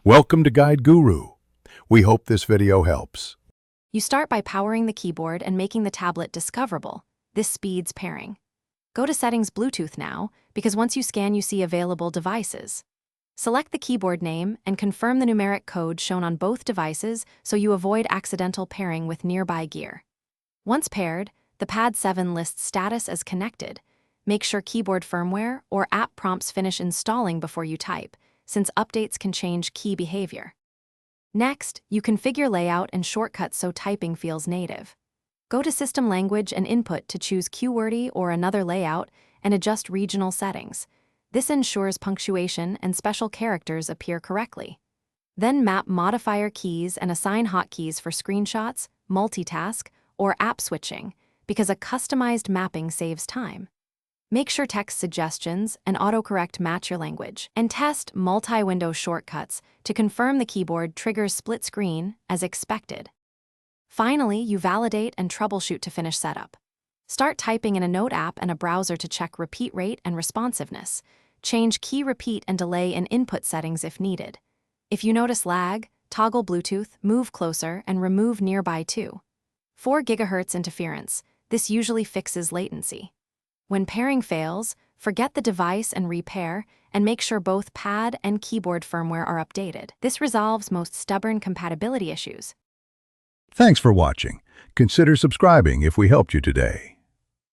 Welcome to Guide Guru. We hope this video helps. You start by powering the keyboard and making the tablet discoverable. This speeds pairing. Go to Settings Bluetooth now, because once you scan you see available devices. Select the keyboard name and confirm the numeric code shown on both devices so you avoid accidental pairing with nearby gear. Once paired, the Pad 7 lists status as connected. Make sure keyboard firmware or app prompts finish installing before you type, since updates can change key behavior. Next, you configure layout and shortcuts so typing feels native. Go to System Language and Input to choose QWERTY or another layout and adjust regional settings. This ensures punctuation and special characters appear correctly. Then map modifier keys and assign hotkeys for screenshots, multitask, or app switching, because a customized mapping saves time. Make sure text suggestions and autocorrect match your language, and test multi-window shortcuts to confirm the keyboard triggers split screen as expected. Finally, you validate and troubleshoot to finish setup. Start typing in a Note app and a browser to check repeat rate and responsiveness. Change key repeat and delay in input settings if needed. If you notice lag, toggle Bluetooth, move closer, and remove nearby 4 GHz interference. This usually fixes latency. When pairing fails, forget the device and repair, and make sure both pad and keyboard firmware are updated. This resolves most stubborn compatibility issues. Thanks for watching. Consider subscribing if we helped you today.